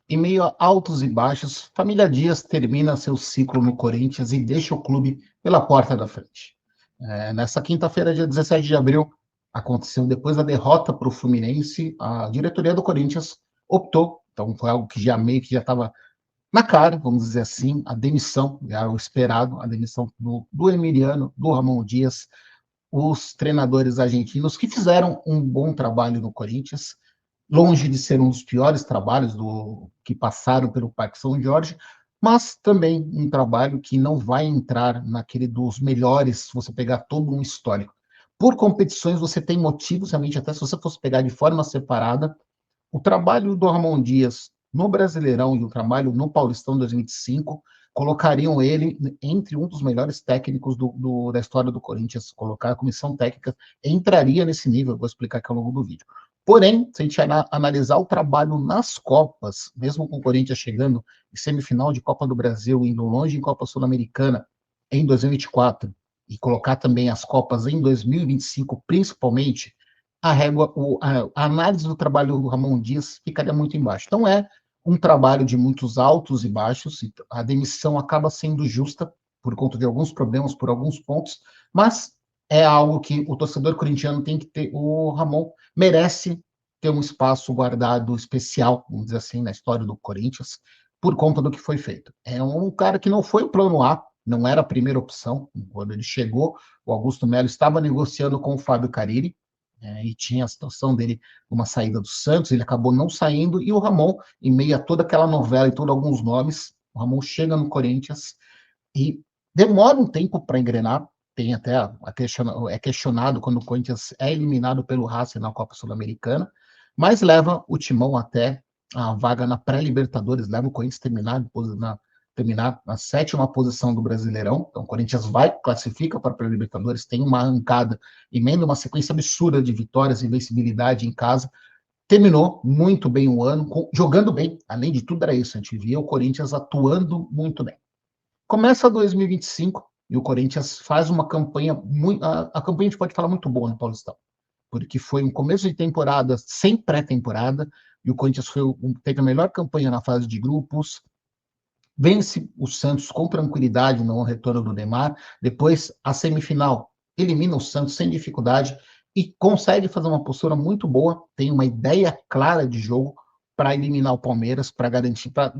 Em meio a altos e baixos, Família Dias termina seu ciclo no Corinthians e deixa o clube pela porta da frente. Nessa quinta-feira, dia 17 de abril, aconteceu depois da derrota para o Fluminense, a diretoria do Corinthians optou, então foi algo que já meio que já estava na cara, vamos dizer assim, a demissão, já o esperado, a demissão do Emiliano, do Ramon Dias, os treinadores argentinos que fizeram um bom trabalho no Corinthians, longe de ser um dos piores trabalhos que passaram pelo Parque São Jorge, mas também um trabalho que não vai entrar naquele dos melhores, se você pegar todo um histórico. Por competições, você tem motivos, realmente, até se você fosse pegar de forma separada, o trabalho do Ramon Dias no Brasileirão e o trabalho no Paulistão 2025 colocariam ele entre um dos melhores técnicos da história do Corinthians. Colocar a comissão técnica entraria nesse nível, vou explicar aqui ao longo do vídeo. Porém, se a gente analisar o trabalho nas Copas, mesmo com o Corinthians chegando em semifinal de Copa do Brasil, indo longe em Copa Sul-Americana em 2024, e colocar também as Copas em 2025, principalmente, a régua, a análise do trabalho do Ramon Dias ficaria muito embaixo. Então é um trabalho de muitos altos e baixos, e a demissão acaba sendo justa por conta de alguns problemas, por alguns pontos, mas é algo que o torcedor corintiano tem que ter, o Ramon merece ter um espaço guardado especial, vamos dizer assim, na história do Corinthians, por conta do que foi feito. É um cara que não foi o plano A, não era a primeira opção. Quando ele chegou, o Augusto Melo estava negociando com o Fábio Carille, e tinha a situação dele, uma saída do Santos, ele acabou não saindo, e o Ramon, em meio a toda aquela novela e todos alguns nomes, o Ramon chega no Corinthians e demora um tempo para engrenar, tem até é questionado quando o Corinthians é eliminado pelo Racing na Copa Sul-Americana, mas leva o Timão até a vaga na pré-Libertadores, leva o Corinthians terminar na sétima posição do Brasileirão. Então, o Corinthians vai, classifica para a pré-Libertadores, tem uma arrancada, emenda uma sequência absurda de vitórias e invencibilidade em casa. Terminou muito bem o ano, jogando bem. Além de tudo, era isso. A gente via o Corinthians atuando muito bem. Começa 2025 e o Corinthians faz uma campanha muito. A campanha a gente pode falar muito boa no Paulistão, porque foi um começo de temporada sem pré-temporada, e o Corinthians teve a melhor campanha na fase de grupos, vence o Santos com tranquilidade no retorno do Neymar, depois a semifinal elimina o Santos sem dificuldade e consegue fazer uma postura muito boa, tem uma ideia clara de jogo para eliminar o Palmeiras, para garantir, para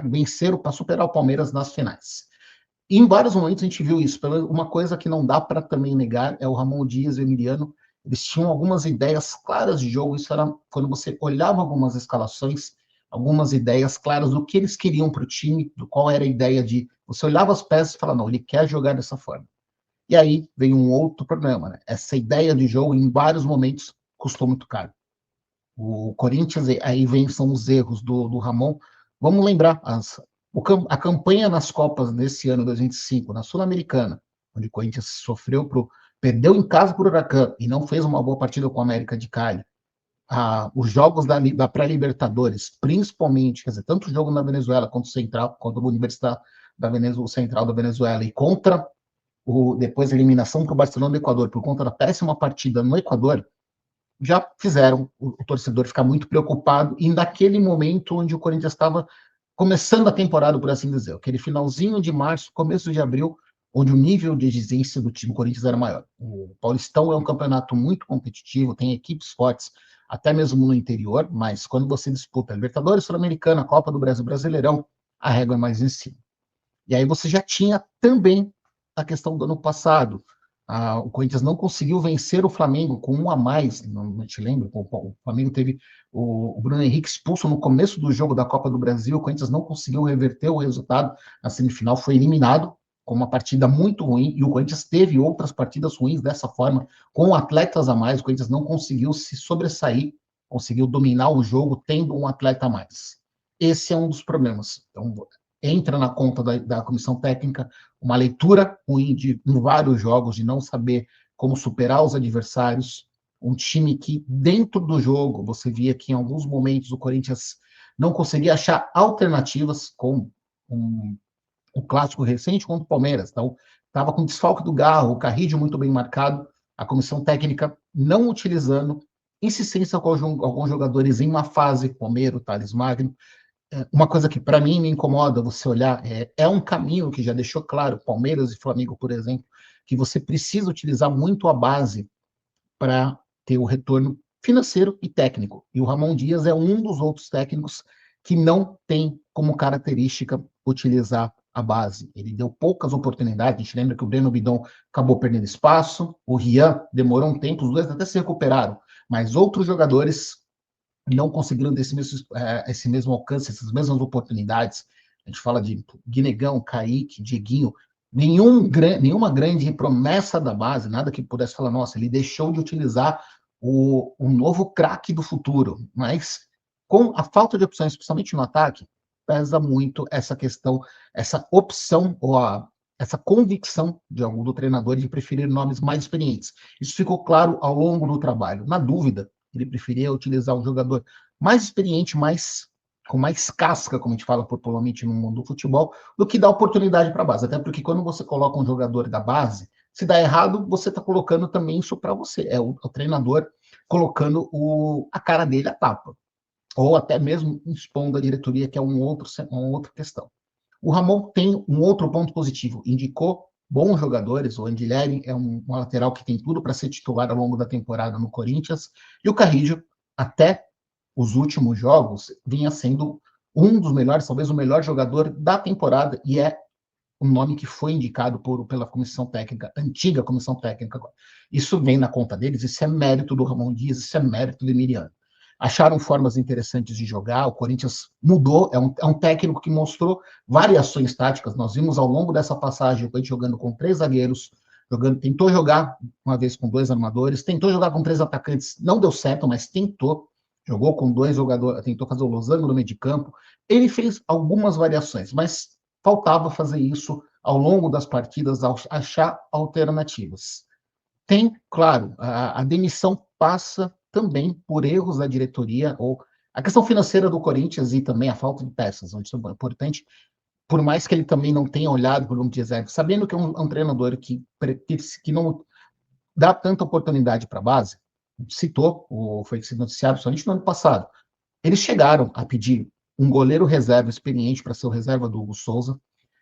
vencer, para superar o Palmeiras nas finais. E em vários momentos a gente viu isso. Uma coisa que não dá para também negar é o Ramon Dias e o Emiliano. Eles tinham algumas ideias claras de jogo. Isso era quando você olhava algumas escalações, algumas ideias claras do que eles queriam para o time, do qual era a ideia de. Você olhava as peças e falava, não, ele quer jogar dessa forma. E aí vem um outro problema, né? Essa ideia de jogo, em vários momentos, custou muito caro. O Corinthians, aí vem, são os erros do Ramon. Vamos lembrar, a campanha nas Copas desse ano, 2025, na Sul-Americana, onde o Corinthians perdeu em casa para o Huracan e não fez uma boa partida com a América de Cali. Os jogos da pré-Libertadores, principalmente, quer dizer, tanto o jogo na Venezuela quanto o Central, quanto a Universidade da Venezuela, Central da Venezuela, e contra depois a eliminação para o Barcelona do Equador, por conta da péssima partida no Equador, já fizeram o torcedor ficar muito preocupado, e naquele momento onde o Corinthians estava começando a temporada, por assim dizer, aquele finalzinho de março, começo de abril, onde o nível de exigência do time Corinthians era maior. O Paulistão é um campeonato muito competitivo, tem equipes fortes, até mesmo no interior, mas quando você disputa Libertadores, Sul-Americana, Copa do Brasil, Brasileirão, a régua é mais em cima. E aí você já tinha também a questão do ano passado. O Corinthians não conseguiu vencer o Flamengo com um a mais, não te lembro? O Flamengo teve o Bruno Henrique expulso no começo do jogo da Copa do Brasil, o Corinthians não conseguiu reverter o resultado, na semifinal foi eliminado com uma partida muito ruim, e o Corinthians teve outras partidas ruins dessa forma, com atletas a mais, o Corinthians não conseguiu se sobressair, conseguiu dominar o jogo tendo um atleta a mais. Esse é um dos problemas. Então, entra na conta da comissão técnica uma leitura ruim em vários jogos, de não saber como superar os adversários, um time que, dentro do jogo, você via que em alguns momentos o Corinthians não conseguia achar alternativas, com o clássico recente contra o Palmeiras. Então, estava com desfalque do Garro, o Carrídio muito bem marcado, a comissão técnica não utilizando, insistência com alguns jogadores em uma fase, Palmeiras, Thales Magno, uma coisa que para mim me incomoda você olhar, é um caminho que já deixou claro, Palmeiras e Flamengo, por exemplo, que você precisa utilizar muito a base para ter o retorno financeiro e técnico. E o Ramon Dias é um dos outros técnicos que não tem como característica utilizar a base. Ele deu poucas oportunidades. A gente lembra que o Breno Bidon acabou perdendo espaço, o Rian demorou um tempo, os dois até se recuperaram, mas outros jogadores não conseguiram ter esse mesmo alcance, essas mesmas oportunidades. A gente fala de Guinegão, Kaique, Dieguinho, nenhuma grande promessa da base, nada que pudesse falar, nossa, ele deixou de utilizar o novo craque do futuro. Mas com a falta de opções, especialmente no ataque, pesa muito essa questão, essa opção essa convicção de algum do treinador de preferir nomes mais experientes. Isso ficou claro ao longo do trabalho. Na dúvida, ele preferia utilizar um jogador mais experiente, com mais casca, como a gente fala popularmente no mundo do futebol, do que dar oportunidade para a base. Até porque quando você coloca um jogador da base, se dá errado, você está colocando também isso para você. É o treinador colocando a cara dele à tapa. Ou até mesmo expondo a diretoria, que é uma outra questão. O Ramon tem um outro ponto positivo. Indicou bons jogadores. O Andileri é um lateral que tem tudo para ser titular ao longo da temporada no Corinthians. E o Carrillo, até os últimos jogos, vinha sendo um dos melhores, talvez o melhor jogador da temporada. E é um nome que foi indicado pela comissão técnica, antiga comissão técnica. Isso vem na conta deles, isso é mérito do Ramon Dias, isso é mérito do Emiliano. Acharam formas interessantes de jogar, o Corinthians mudou, é um técnico que mostrou variações táticas. Nós vimos ao longo dessa passagem o Corinthians jogando com 3 zagueiros, tentou jogar uma vez com 2 armadores, tentou jogar com 3 atacantes, não deu certo, mas tentou. Jogou com 2 jogadores, tentou fazer o losango no meio de campo. Ele fez algumas variações, mas faltava fazer isso ao longo das partidas, achar alternativas. Tem, claro, a demissão passa também por erros da diretoria, ou a questão financeira do Corinthians e também a falta de peças, onde isso é importante, por mais que ele também não tenha olhado para o de reserva, sabendo que é um treinador que não dá tanta oportunidade para a base, citou, foi noticiado somente no ano passado, eles chegaram a pedir um goleiro reserva experiente para ser o reserva do Hugo Souza,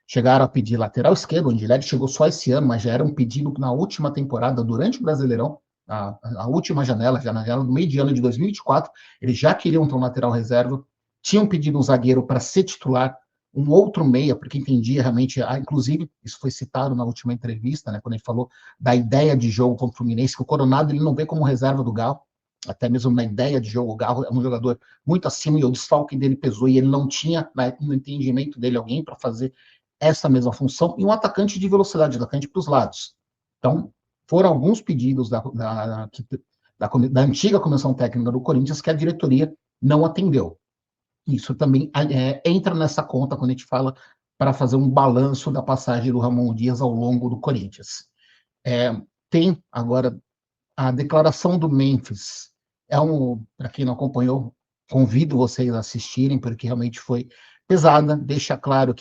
chegaram a pedir lateral esquerdo, onde ele chegou só esse ano, mas já era um pedido na última temporada, durante o Brasileirão, a última janela, já na janela do meio de ano de 2024, eles já queriam ter um lateral reserva, tinham pedido um zagueiro para ser titular, um outro meia, porque entendia realmente, inclusive, isso foi citado na última entrevista, né, quando ele falou da ideia de jogo contra o Fluminense, que o Coronado ele não vê como reserva do Galo, até mesmo na ideia de jogo, o Galo é um jogador muito acima e o desfalque dele pesou e ele não tinha, no entendimento dele, alguém para fazer essa mesma função e um atacante de velocidade, atacante para os lados. Então, foram alguns pedidos da antiga comissão técnica do Corinthians que a diretoria não atendeu. Isso também entra nessa conta quando a gente fala para fazer um balanço da passagem do Ramon Dias ao longo do Corinthians. Tem agora a declaração do Memphis. Para quem não acompanhou, convido vocês a assistirem, porque realmente foi pesada, deixa claro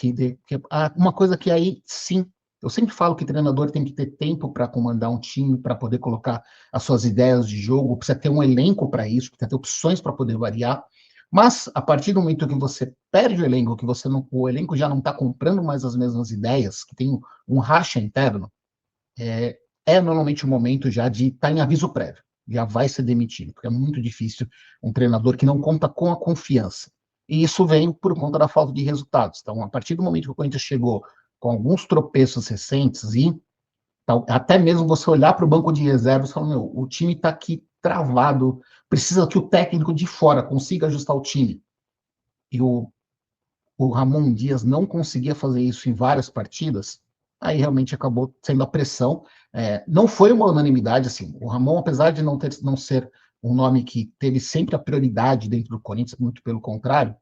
uma coisa que aí sim, eu sempre falo que treinador tem que ter tempo para comandar um time, para poder colocar as suas ideias de jogo, precisa ter um elenco para isso, precisa ter opções para poder variar, mas a partir do momento que você perde o elenco, que o elenco já não está comprando mais as mesmas ideias, que tem um racha interno, normalmente o momento já de estar em aviso prévio, já vai ser demitido, porque é muito difícil um treinador que não conta com a confiança. E isso vem por conta da falta de resultados. Então, a partir do momento que o Corinthians chegou com alguns tropeços recentes até mesmo você olhar para o banco de reservas e falar, o time está aqui travado, precisa que o técnico de fora consiga ajustar o time. E o Ramon Dias não conseguia fazer isso em várias partidas, aí realmente acabou sendo a pressão. Não foi uma unanimidade, assim, o Ramon, apesar de não ser um nome que teve sempre a prioridade dentro do Corinthians, muito pelo contrário,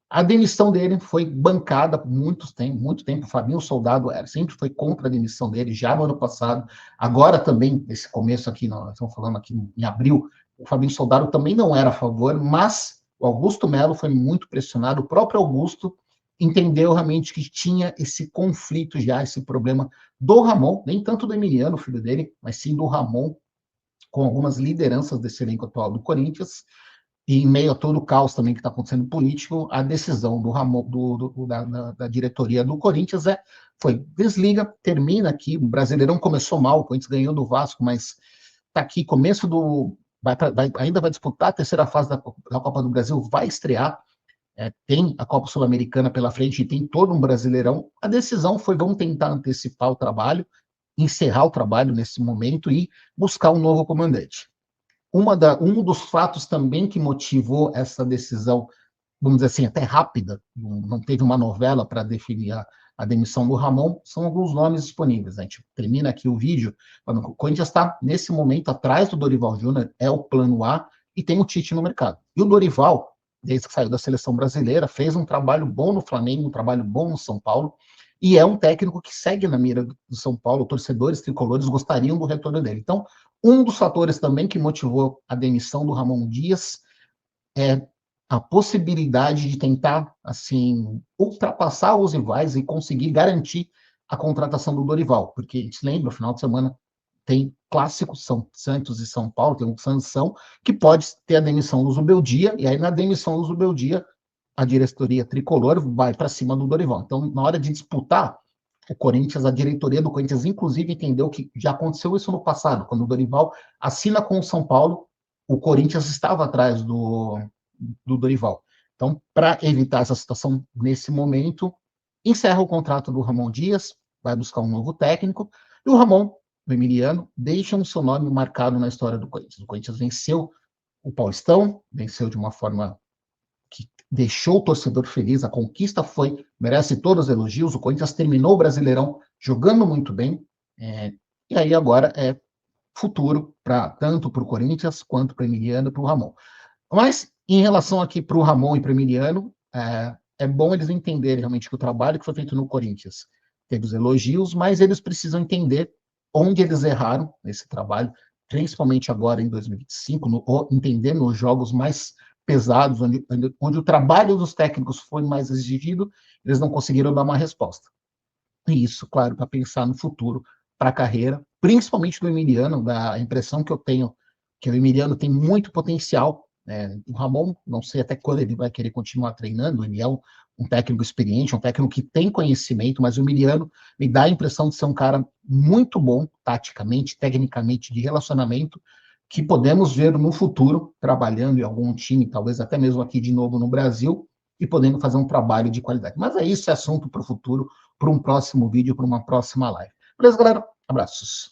a demissão dele foi bancada por muito tempo. O Fabinho Soldado sempre foi contra a demissão dele, já no ano passado. Agora também, esse começo aqui, nós estamos falando aqui em abril, o Fabinho Soldado também não era a favor, mas o Augusto Melo foi muito pressionado. O próprio Augusto entendeu realmente que tinha esse conflito já, esse problema do Ramon, nem tanto do Emiliano, filho dele, mas sim do Ramon, com algumas lideranças desse elenco atual do Corinthians. E em meio a todo o caos também que está acontecendo político, a decisão do Ramon, da diretoria do Corinthians foi desliga, termina aqui. O Brasileirão começou mal, o Corinthians ganhou do Vasco, mas está aqui, começo do. Ainda vai disputar a terceira fase da Copa do Brasil, vai estrear. Tem a Copa Sul-Americana pela frente e tem todo um Brasileirão. A decisão foi: vamos tentar antecipar o trabalho, encerrar o trabalho nesse momento e buscar um novo comandante. Um dos fatos também que motivou essa decisão, vamos dizer assim, até rápida, não teve uma novela para definir a demissão do Ramon, são alguns nomes disponíveis. A gente termina aqui o vídeo, o Corinthians está, nesse momento, atrás do Dorival Júnior, é o plano A, e tem o Tite no mercado. E o Dorival, desde que saiu da seleção brasileira, fez um trabalho bom no Flamengo, um trabalho bom no São Paulo, e é um técnico que segue na mira do São Paulo. Torcedores tricolores gostariam do retorno dele. Então, um dos fatores também que motivou a demissão do Ramon Dias é a possibilidade de tentar, assim, ultrapassar os rivais e conseguir garantir a contratação do Dorival, porque a gente lembra, no final de semana tem clássicos, São Santos e São Paulo, tem um sanção, que pode ter a demissão do Zubeldia, e aí na demissão do Zubeldia, a diretoria tricolor vai para cima do Dorival. Então, na hora de disputar, o Corinthians, a diretoria do Corinthians, inclusive, entendeu que já aconteceu isso no passado, quando o Dorival assina com o São Paulo, o Corinthians estava atrás do Dorival. Então, para evitar essa situação nesse momento, encerra o contrato do Ramon Dias, vai buscar um novo técnico, e o Ramon, o Emiliano, deixa o seu nome marcado na história do Corinthians. O Corinthians venceu o Paulistão, venceu de uma forma que deixou o torcedor feliz, a conquista merece todos os elogios, o Corinthians terminou o Brasileirão jogando muito bem, e aí agora é futuro tanto para o Corinthians quanto para o Emiliano e para o Ramon. Mas, em relação aqui para o Ramon e para o Emiliano, é bom eles entenderem realmente que o trabalho que foi feito no Corinthians teve os elogios, mas eles precisam entender onde eles erraram nesse trabalho, principalmente agora em 2025, entender nos jogos mais pesados, onde o trabalho dos técnicos foi mais exigido, eles não conseguiram dar uma resposta. E isso, claro, para pensar no futuro, para a carreira, principalmente do Emiliano, da impressão que eu tenho que o Emiliano tem muito potencial. O Ramon, não sei até quando ele vai querer continuar treinando, ele é um técnico experiente, um técnico que tem conhecimento, mas o Emiliano me dá a impressão de ser um cara muito bom, taticamente, tecnicamente, de relacionamento, que podemos ver no futuro trabalhando em algum time, talvez até mesmo aqui de novo no Brasil, e podendo fazer um trabalho de qualidade. Mas é isso, é assunto para o futuro, para um próximo vídeo, para uma próxima live. Beleza, galera? Abraços.